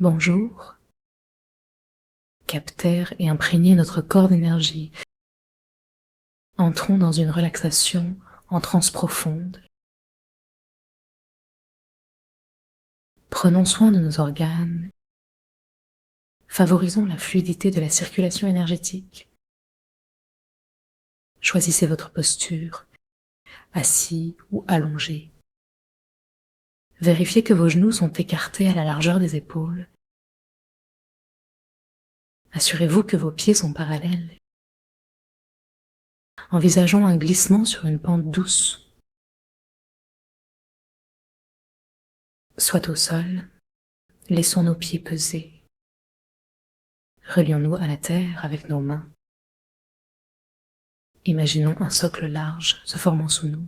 Bonjour. Captez et imprégnez notre corps d'énergie. Entrons dans une relaxation en transe profonde. Prenons soin de nos organes. Favorisons la fluidité de la circulation énergétique. Choisissez votre posture, assis ou allongé. Vérifiez que vos genoux sont écartés à la largeur des épaules. Assurez-vous que vos pieds sont parallèles. Envisageons un glissement sur une pente douce. Soit au sol, laissons nos pieds peser. Relions-nous à la terre avec nos mains. Imaginons un socle large se formant sous nous.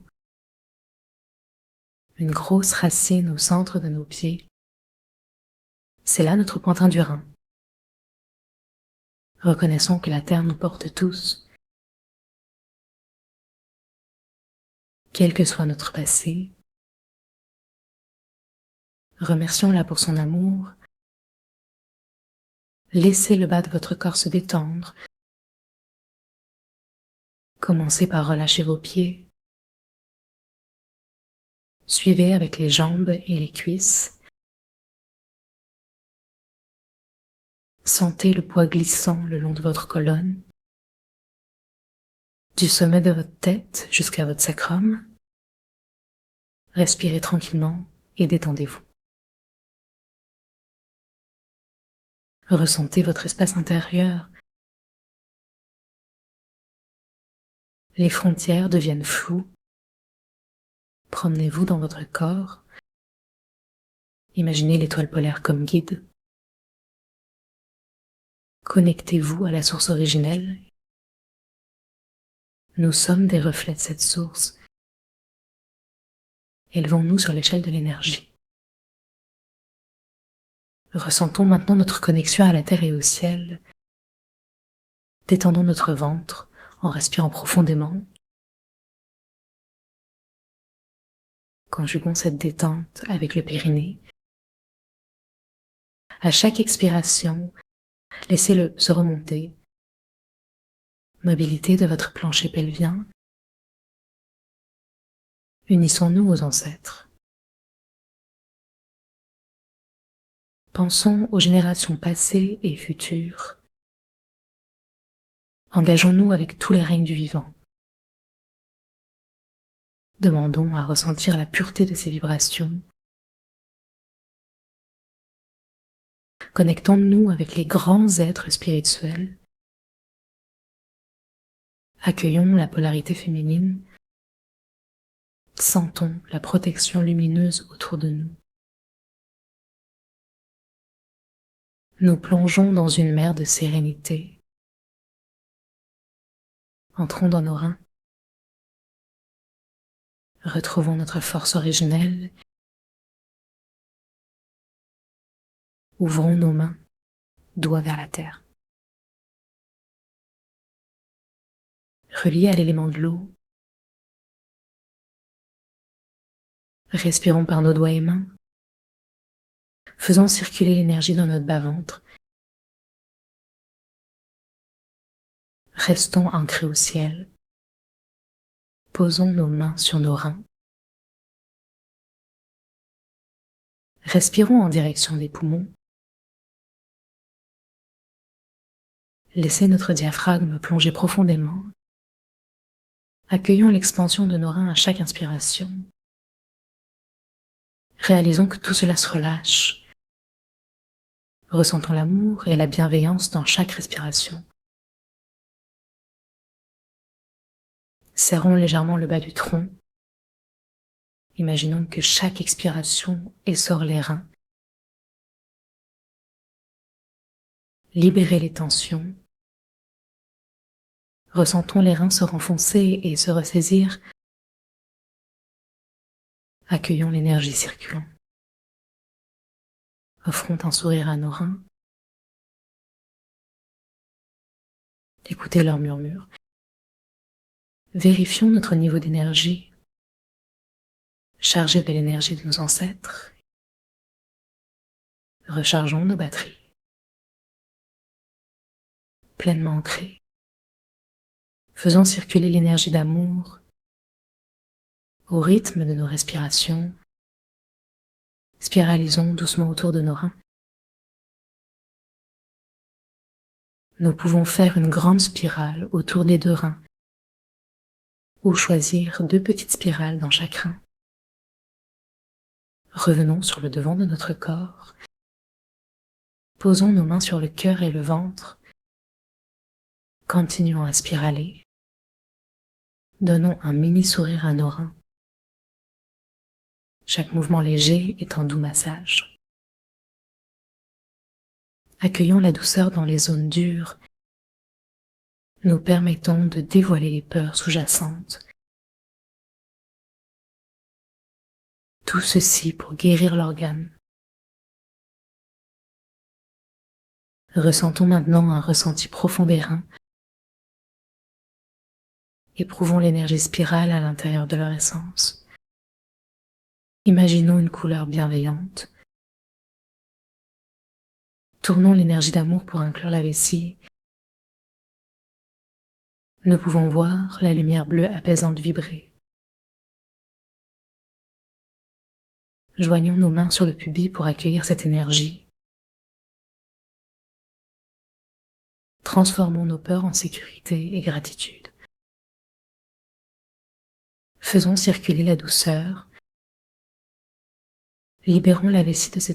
Une grosse racine au centre de nos pieds. C'est là notre pointin du rein. Reconnaissons que la terre nous porte tous. Quel que soit notre passé, remercions-la pour son amour. Laissez le bas de votre corps se détendre. Commencez par relâcher vos pieds. Suivez avec les jambes et les cuisses. Sentez le poids glissant le long de votre colonne, du sommet de votre tête jusqu'à votre sacrum. Respirez tranquillement et détendez-vous. Ressentez votre espace intérieur. Les frontières deviennent floues. Promenez-vous dans votre corps. Imaginez l'étoile polaire comme guide. Connectez-vous à la source originelle. Nous sommes des reflets de cette source. Élevons-nous sur l'échelle de l'énergie. Ressentons maintenant notre connexion à la terre et au ciel. Détendons notre ventre en respirant profondément. Conjuguons cette détente avec le périnée. À chaque expiration, laissez-le se remonter. Mobilité de votre plancher pelvien. Unissons-nous aux ancêtres. Pensons aux générations passées et futures. Engageons-nous avec tous les règnes du vivant. Demandons à ressentir la pureté de ces vibrations. Connectons-nous avec les grands êtres spirituels. Accueillons la polarité féminine. Sentons la protection lumineuse autour de nous. Nous plongeons dans une mer de sérénité. Entrons dans nos reins. Retrouvons notre force originelle. Ouvrons nos mains, doigts vers la terre. Reliés à l'élément de l'eau. Respirons par nos doigts et mains. Faisons circuler l'énergie dans notre bas-ventre. Restons ancrés au ciel. Posons nos mains sur nos reins. Respirons en direction des poumons. Laissez notre diaphragme plonger profondément. Accueillons l'expansion de nos reins à chaque inspiration. Réalisons que tout cela se relâche. Ressentons l'amour et la bienveillance dans chaque respiration. Serrons légèrement le bas du tronc. Imaginons que chaque expiration essore les reins. Libérez les tensions. Ressentons les reins se renfoncer et se ressaisir. Accueillons l'énergie circulant. Offrons un sourire à nos reins. Écoutez leur murmure. Vérifions notre niveau d'énergie, chargé de l'énergie de nos ancêtres. Rechargeons nos batteries. Pleinement ancrés, faisons circuler l'énergie d'amour au rythme de nos respirations. Spiralisons doucement autour de nos reins. Nous pouvons faire une grande spirale autour des 2 reins ou choisir 2 petites spirales dans chaque rein. Revenons sur le devant de notre corps. Posons nos mains sur le cœur et le ventre. Continuons à spiraler. Donnons un mini sourire à nos reins. Chaque mouvement léger est un doux massage. Accueillons la douceur dans les zones dures. Nous permettons de dévoiler les peurs sous-jacentes. Tout ceci pour guérir l'organe. Ressentons maintenant un ressenti profond des reins. Éprouvons l'énergie spirale à l'intérieur de leur essence. Imaginons une couleur bienveillante. Tournons l'énergie d'amour pour inclure la vessie. Nous pouvons voir la lumière bleue apaisante vibrer. Joignons nos mains sur le pubis pour accueillir cette énergie. Transformons nos peurs en sécurité et gratitude. Faisons circuler la douceur. Libérons la vessie de cette